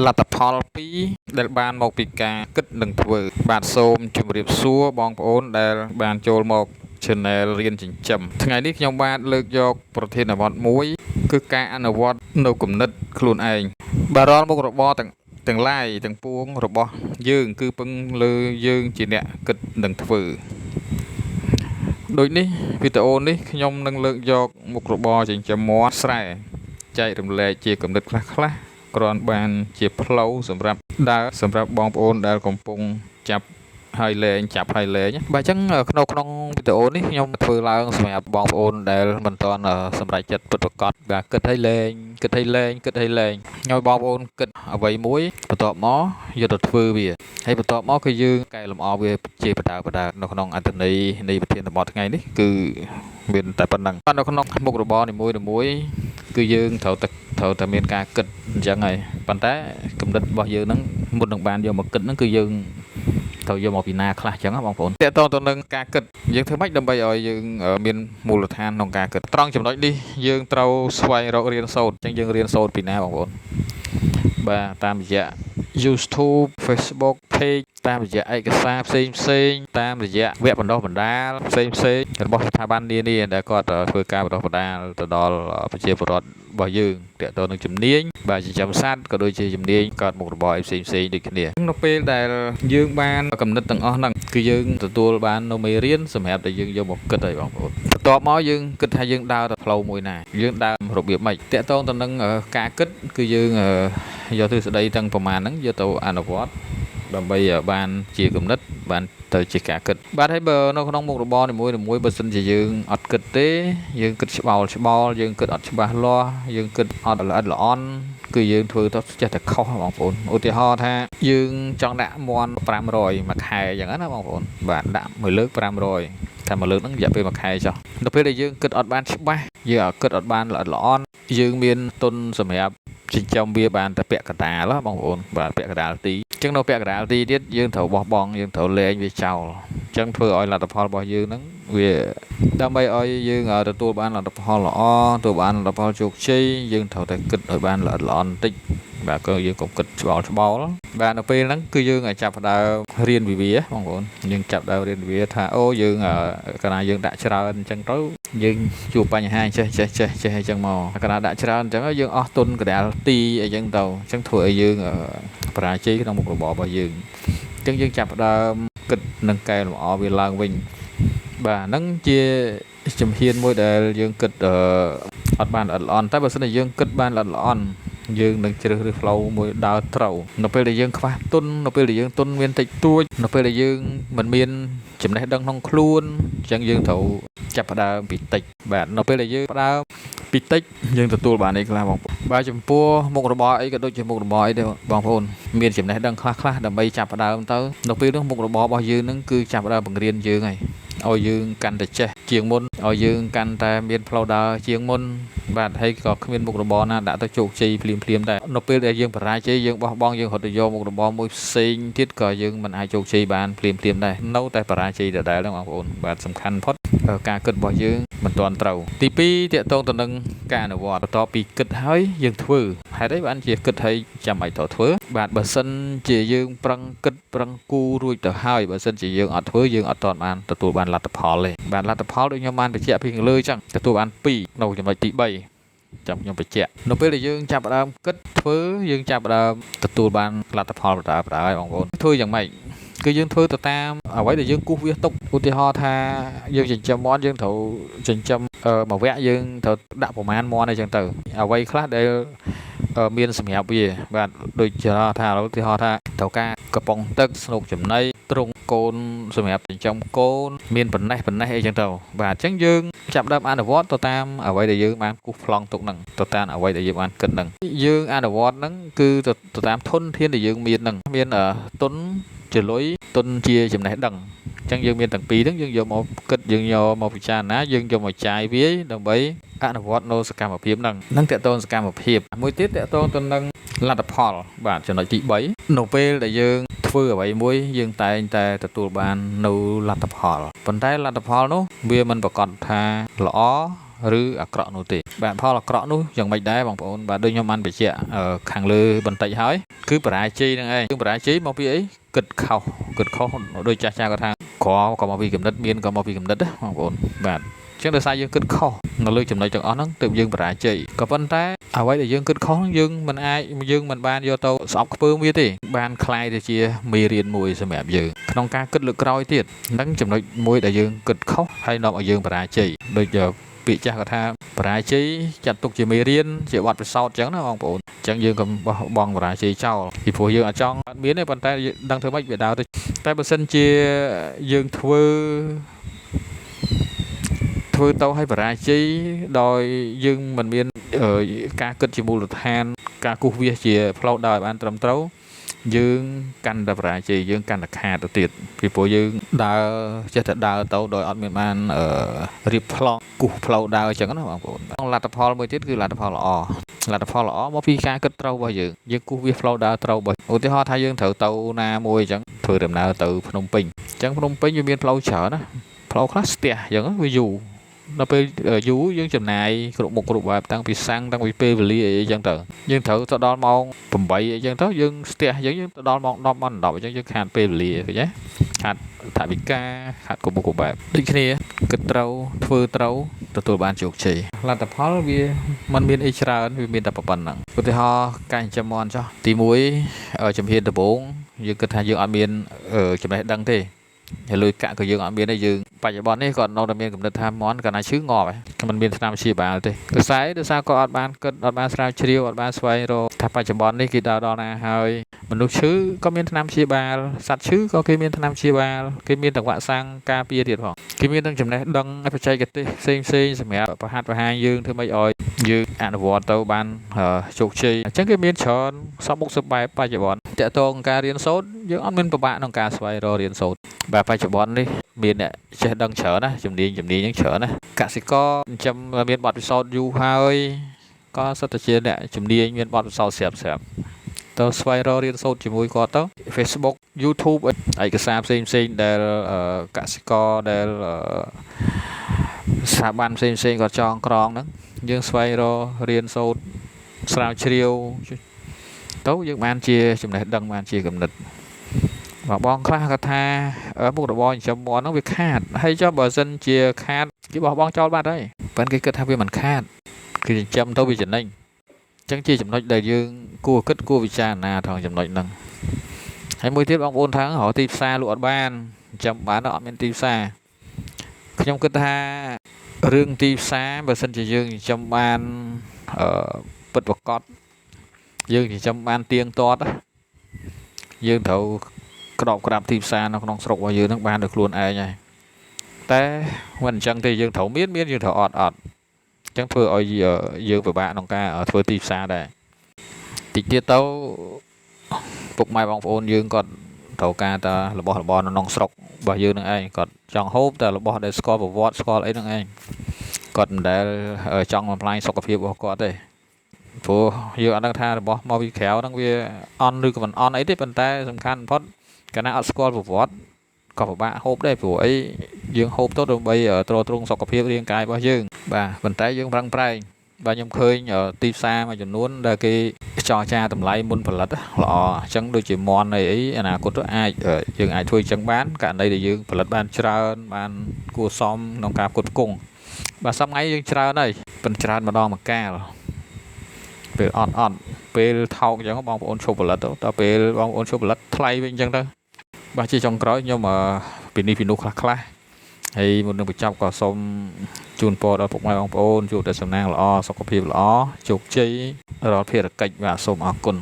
លទ្ធផលពីរដែលបានមកពីការគិតនិងធ្វើបាទសូមជម្រាបសួរបងប្អូនដែលបានចូលមក Channel រៀនចិញ្ចឹមថ្ងៃនេះខ្ញុំបាទលើកយកប្រធានបទមួយគឺការអនុវត្តនៅគំនិតខ្លួនឯងបាទរាល់មុខរបរទាំងឡាយទាំងពួងរបស់យើងគឺពឹងលើយើងជាអ្នកគិតនិងធ្វើដូចនេះវីដេអូនេះខ្ញុំនឹងលើកយកមុខរបរចិញ្ចឹមមាន់ស្រែចែករំលែកជាគំនិតខ្លះៗគ្រាន់បានជាផ្លូវសម្រាប់ដើរសម្រាប់បងប្អូនដែលកំពុងចាប់ហើយលែងបាទអញ្ចឹងក្នុងវីដេអូនេះខ្ញុំធ្វើឡើងសម្រាប់បងប្អូនដែលមិនទាន់សម្រេចចិត្តពិតប្រាកដបាទគិតឲ្យលែងឲ្យបងប្អូនគិតអ្វីមួយបន្ទាប់មកយកទៅធ្វើវាហើយបន្ទាប់មកគឺយើងកែលម្អវាជាបដានៅក្នុងអត្ថន័យនៃប្រធានបទថ្ងៃនេះគឺមានតែប៉ុណ្្នឹងនៅក្នុងមុខរបរនីមួយគឺយើងត្រូវតែមានការគិតអញ្ចឹងហើយប៉ុន្តែគំនិតរបស់យើងហ្នឹងមុននឹងបានយកមកគិតហ្នឹងគឺយើងត្រូវយកមកពីណាខ្លះអញ្ចឹងបងប្អូនតើតើទៅនឹងការគិតយើងធ្វើម៉េចដើម្បីឲ្យយើងមានមូលដ្ឋានក្នុងការគិតត្រង់ចំណុចនេះយើងត្រូវស្វែងរករៀនសូត្រអញ្ចឹងយើងរៀនសូត្រពីណាបងប្អូនបាទតាមរយៈ YouTube Facebook Page តាមរយៈឯកសារផ្សេងតាមរយៈវគ្គបណ្ដុះបណ្ដាលផ្សេងរបស់ស្ថាប័ននានាដែលគាត់ធ្វើការបណ្ដុះបណ្ដាលទៅដល់ប្រជាពលរដ្ឋរបស់យើងទាក់ទងនឹងជំនាញបាទចិញ្ចឹមសត្វក៏ដូចជាជំនាញកើតមុខរបរផ្សេងដូចគ្នានៅពេលដែលយើងបានកំណត់ទាំងអស់ហ្នឹងគឺយើងទទួលបាននៅមេរៀនសម្រាប់តែយើងយកមកគិតឲ្យបងប្អូនបន្ទាប់មកយើងគិតថាយើងដើរទៅផ្លូវមួយណាយើងដើររបៀបម៉េចទាក់ទងទៅនឹងការគិតគឺយើងយកទ្រឹស្ដីទាំងប្រមាណហ្នឹងយកទៅអនុវត្តដើម្បីបានជាគំនិតបានទៅជាការគិតបាទហើយបើនៅក្នុងមុខរបរនីមួយបើសិនជាយើងអត់គិតទេយើងគិតច្បល់យើងគិតអត់ច្បាស់លាស់យើងគិតអត់ល្អិតល្អន់គឺយើងធ្វើទៅចេះតែខុសបងប្អូនឧទាហរណ៍ថាយើងចង់ដាក់មាន់500មួយខែអញ្ចឹងណាបងប្អូនបាទដាក់មួយលើក500តែមួយលើកហ្នឹងរយៈពេលមួយខែចុះដល់ពេលដែលយើងគិតអត់បានច្បាស់យើងគិតអត់បានល្អិតល្អន់យើងមានទុនសម្រាប់ចិញ្ចឹមវាបានតែពាក់កណ្ដាលបងប្អូនបាទពាក់កណ្ដាលទីអញ្ចឹងនៅពាក់កណ្ដាលទីទៀតយើងត្រូវបោះបង់យើងត្រូវលែងវាចោលអញ្ចឹងធ្វើឲ្យលទ្ធផលរបស់យើងហ្នឹងវាដើម្បីឲ្យយើងទទួលបានលទ្ធផលល្អទទួលបានលទ្ធផលជោគជ័យយើងត្រូវតែគិតឲ្យបានល្អិតល្អន់បន្តិចបាទក៏យើងកុំគិតច្បល់បាទនៅពេលហ្នឹងគឺយើងចាប់ផ្ដើមរៀនវិវាបងប្អូនយើងចាប់ដើមរៀនវិវាថាអូយើងកាលណាយើងដាក់ច្រើនអញ្ចឹងទៅយើងជួបបញ្ហាចេះអញ្ចឹងមកកាលណាដាក់ច្រើនអញ្ចឹងយើងអស់ទុនកណ្ដាលទីអីចឹងទៅអញ្ចឹងធ្វើឲ្យយើងបរាជ័យក្នុងមុខរបររបស់យើងអញ្ចឹងយើងចាប់ផ្ដើមគិតនិងកែលម្អវាឡើងវិញបាទហ្នឹងជាជំហានមួយដែលយើងគិតអត់បានល្អិតល្អន់តែបើសិនជាយើងគិតបានល្អិតល្អន់យើងនឹងជ្រើសរើសផ្លូវមួយដើរត្រូវនៅពេលដែលយើងខ្វះទុននៅពេលដែលយើងទុនមានតិចតួចនៅពេលដែលយើងមិនមានចំណេះដឹងក្នុងខ្លួនអញ្ចឹងយើងត្រូវចាប់ផ្ដើមពីតិចបាទនៅពេលដែលយើងផ្ដើមពីតិចយើងទទួលបានអីខ្លះបងប្អូនបាទចំពោះមុខរបរអីក៏ដូចជាមុខរបរអីដែរបងប្អូនមានចំណេះដឹងខ្លះដើម្បីចាប់ផ្ដើមទៅនៅពេលនោះមុខរបររបស់យើងនឹងគឺចាប់ផ្ដើមបង្រៀនយើងហើយឲ្យយើងកាន់តែចេះជាងមុនឲ្យយើងកាន់តែមានផ្លូវដើរជាងមុនបាទហើយក៏គ្មានមុខរបរណាដាក់ទៅជោគជ័យភ្លាមដែរនៅពេលដែលយើងបរាជ័យយើងបោះបង់យើងរត់ទៅយកមុខរបរមួយផ្សេងទៀតក៏យើងមិនអាចជោគជ័យបានភ្លាមដែរនៅតែបរាជ័យដដែលហ្នឹងបងប្អូនបាទសំខាន់បំផុតការគិតរបស់យើងមិនទាន់ត្រូវទី2តាក់ទងទៅនឹងការអនុវត្តបន្ទាប់ពីគិតហើយយើងធ្វើហេតុអីបានជាគិតហើយចាំបាច់ត្រូវធ្វើបាទបើសិនជាយើងប្រឹងគិតប្រឹងគូររួចទៅហើយបើសិនជាយើងអត់ធ្វើយើងអត់ទាន់បានទទួលបានលទ្ធផលទេបាទលទ្ធផលដូចខ្ញុំបានបញ្ជាក់ពីខាងលើអញ្ចឹងទទួលបាន2នៅចំណុចទី3ចាំខ្ញុំបញ្ជាក់នៅពេលដែលយើងចាប់ផ្ដើមគិតធ្វើយើងចាប់ផ្ដើមទទួលបានលទ្ធផលបណ្ដាហើយបងប្អូនធ្វើយ៉ាងម៉េចគឺយើងធ្វើទៅតាមអ្វីដែលយើងគូសវាទុកឧទាហរណ៍ថាយើងចិញ្ចឹមមាន់យើងត្រូវចិញ្ចឹមមួយវគ្គយើងត្រូវដាក់ប្រមាណមាន់អីចឹងទៅអ្វីខ្លះដែលមានសម្រាប់វាបាទដូចជាថាឧទាហរណ៍ថាត្រូវការកំប៉ុងទឹកស្នូកចំណីទ្រុងកូនសម្រាប់ចិញ្ចឹមកូនមានប៉ុណ្ណេះអីចឹងទៅបាទអញ្ចឹងយើងចាប់ដើមអនុវត្តទៅតាមអ្វីដែលយើងបានគូសប្លង់ទុកហ្នឹងទៅតាមអ្វីដែលយើងបានគិតហ្នឹងយើងអនុវត្តហ្នឹងគឺទៅតាមធនធានដែលយើងមានហ្នឹងមានទុនជាលុយទុនជាចំណេះដឹងអញ្ចឹងយើងមានទាំងពីរហ្នឹងយើងយកមកគិតយើងយកមកពិចារណាយើងយកមកចាយវាដើម្បីអនុវត្តនៅសកម្មភាពហ្នឹងតកតងសកម្មភាពមួយទៀតតកតងទៅនឹងលទ្ធផលបាទចំណុចទី3នៅពេលដែលយើងធ្វើអ្វីមួយយើងតែងតែទទួលបាននៅលទ្ធផលប៉ុន្តែលទ្ធផលនោះវាមិនប្រកាសថាល្អឬអាក្រក់នោះទេបាទផលអាក្រក់នោះយ៉ាងម៉េចដែរបងប្អូនបាទដូចខ្ញុំបានបញ្ជាក់ខាងលើបន្តិចហើយ គឺបរាជ័យហ្នឹងឯងយើងបរាជ័យមកពីអីគិតខុសដូចចាស់គាត់ថាក្រក៏មកពីកំណត់មានក៏មកពីកំណត់ណាបងប្អូនបាទចឹងដោយសារយើងគិតខុសនៅលើចំណុចទាំងអស់ហ្នឹងទើបយើងបរាជ័យក៏ប៉ុន្តែអ្វីដែលយើងគិតខុសយើងមិនបានយកទៅស្អប់ខ្ពើមវាទេបានคล้ายទៅជាមេរៀនមួយសម្រាប់យើងក្នុងការគិតលើកក្រោយទៀតហ្នឹងចំណុចមួយដែលយើងគិតខុសហើយនាំឲ្យយើងបរាជ័យដូចពាក្យចាស់គាត់ថាបរាជ័យចាត់ទុកជាមេរៀនជាបទពិសោធន៍ចឹងណាបងប្អូនចឹងយើងកុំបោះបង់បរាជ័យចោលពីព្រោះយើងអត់ចង់អត់មានទេប៉ុន្តែដឹងធ្វើម៉េចវាដើរទៅតែបើសិនជាយើងធ្វើទៅឲ្យបរាជ័យដោយយើងមិនមានការគិតជាមូលដ្ឋានការគូសវាសជាផ្លូវដើរឲ្យបានត្រឹមត្រូវយើងកាន់តែបរាជ័យយើងកាន់តែខាតទៅទៀតពីព្រោះយើងដើរចេះតែដើរទៅដោយអត់មានបានរៀបប្លង់គូសផ្លូវដើរអញ្ចឹងណាបងប្អូនលទ្ធផលមួយទៀតគឺលទ្ធផលល្អមកពីការគិតត្រូវរបស់យើងគូសវាសផ្លូវដើរត្រូវរបស់ឧទាហរណ៍ថាយើងត្រូវទៅណាមួយអញ្ចឹងធ្វើដំណើរទៅភ្នំពេញអញ្ចឹងភ្នំពេញវាមានផ្លូវច្រើនណាផ្លូវខ្លះស្ទះអញ្ចឹងវាយូរដល់ពេលយូរយើងចំណាយគ្រប់មុខគ្រប់បែបតាំងពីសាំងតាំងពីពេលវេលាអីចឹងទៅយើងត្រូវទៅដល់ម៉ោង8អីចឹងទៅយើងស្ទះយើងទៅដល់ម៉ោង10ម៉ោង10អញ្ចឹងយើងខាតពេលវេលាឃើញទេខាតថវិកាខាតគ្រប់មុខគ្រប់បែបដូចគ្នាគិតត្រូវធ្វើត្រូវទទួលបានជោគជ័យលទ្ធផលវាមិនមានអីច្រើនវាមានតែប៉ុណ្្នឹងឧទាហរណ៍ការចិញ្ចឹមមាន់ចុះទី1ជំហានដំបូងយើងគិតថាយើងអត់មានចំណេះដឹងទេហើយលុយកាក់ក៏យើងអត់មានទេយើងបច្ចុប្បន្ននេះគាត់នៅតែមានកំណត់ថាមន់គាត់ណាឈឺងាប់ហើយមិនមានថ្នាំព្យាបាលទេដោយសារគាត់អត់បានគិតអត់បានស្រាវជ្រាវអត់បានស្វែងរកថាបច្ចុប្បន្ននេះគេដល់ណាហើយមនុស្សឈឺក៏មានថ្នាំព្យាបាលសត្វឈឺក៏គេមានថ្នាំព្យាបាលគេមានទាំងវ៉ាក់សាំងការពារទៀតផងគេមានទាំងចំណេះដឹងបច្ចេកទេសផ្សេងសម្រាប់ប្រហាត់ប្រហែលយើងធ្វើម៉េចឲ្យយើងអនុវត្តទៅបានជោគជ័យអញ្ចឹងគេមានច្រើនសពមុខសពបែបបច្ចុប្បន្នតើតងការរៀនសូត្រយើងអត់មានពិបាកក្នុងការស្វែងរករៀនសូត្របាទបច្ចុប្បន្ននេះមានអ្នកចេះដឹងច្រើនណាជំនាញហ្នឹងច្រើនណាកសិករចិញ្ចឹមមានបទពិសោធន៍យូរហើយក៏សិតតែជាអ្នកជំនាញមានបទពិសោធន៍ស្រាប់ទៅស្វែងរករៀនសូត្រជាមួយគាត់ទៅ Facebook YouTube ឯកសារផ្សេងដែលកសិករដែលស្ថាប័នផ្សេងគាត់ចងក្រងហ្នឹងយើងស្វែងរករៀនសូត្រស្រាវជ្រាវទៅយើងបានជាចំណេះដឹងបានជាគំនិតបងខ្លះគាត់ថាមុខរបរចិញ្ចឹមមាន់ហ្នឹងវាខាតហើយចុះបើសិនជាខាតគេបោះបង់ចោលបាត់ហើយប៉ុន្តែគេគិតថាវាមិនខាតគឺចិញ្ចឹមទៅវាចំណេញអញ្ចឹងជាចំណុចដែលយើងគួរគិតគួរពិចារណាថងចំណុចហ្នឹងហើយមួយទៀតបងប្អូនថារកទីផ្សារលក់អត់បានចិញ្ចឹមបានអត់មានទីផ្សារខ្ញុំគិតថារឿងទីផ្សារបើសិនជាយើងចិញ្ចឹមបានពិតប្រាកដយើងចិញ្ចឹមបានទៀងទាត់យើងត្រូវក្របក្រាបទីផ្សារនៅក្នុងស្រុករបស់យើងនឹងបានដោយខ្លួនឯងហើយតែមិនអញ្ចឹងទេយើងត្រូវមានយើងត្រូវអត់អញ្ចឹងធ្វើឲ្យយើងពិបាកក្នុងការធ្វើទីផ្សារដែរតិចទៀតទៅពុកម៉ែបងប្អូនយើងគាត់ត្រូវការតែរបស់របរនៅក្នុងស្រុករបស់យើងនឹងឯងគាត់ចង់ហូបតែរបស់ដែលស្គាល់ប្រវត្តិស្គាល់អីហ្នឹងឯងគាត់មិនដែលចង់បំផ្លាញសុខភាពរបស់គាត់ទេព្រោះយើងអត់ដឹងថារបស់មកពីក្រៅហ្នឹងវាអន់ឬក៏មិនអន់អីទេប៉ុន្តែសំខាន់បំផុតកាលណាអត់ស្គាល់ប្រវត្តិក៏ពិបាកហូបដែរព្រោះអីយើងហូបទៅដើម្បីទ្រទ្រង់សុខភាពរាងកាយរបស់យើងបាទប៉ុន្តែយើងប្រឹងប្រែងបាទខ្ញុំឃើញទីផ្សារមួយចំនួនដែលគេចរចាតម្លៃមុនផលិតល្អអញ្ចឹងដូចជាមន់អីអនាគតយើងអាចធ្វើអញ្ចឹងបានករណីដែលយើងផលិតបានច្រើនបានគួរសមក្នុងការផ្គត់ផ្គង់បាទសប្តាហ៍យើងច្រើនហើយប៉ុន្តែច្រើនម្ដងម្កាលពេលអត់ពេលថោកអញ្ចឹងបងប្អូនឈប់ផលិតទៅដល់ពេលបងប្អូនឈប់ផលិតថ្លៃវិញអញ្ចឹងទៅបាទជាចុងក្រោយខ្ញុំពីនេះពីនោះខ្លះហើយមុននឹងបញ្ចប់ក៏សូមជូនពរដល់ពុកម៉ែបងប្អូនជួបតែសំណាងល្អសុខភាពល្អជោគជ័យរាល់ភារកិច្ចបាទសូមអរគុណ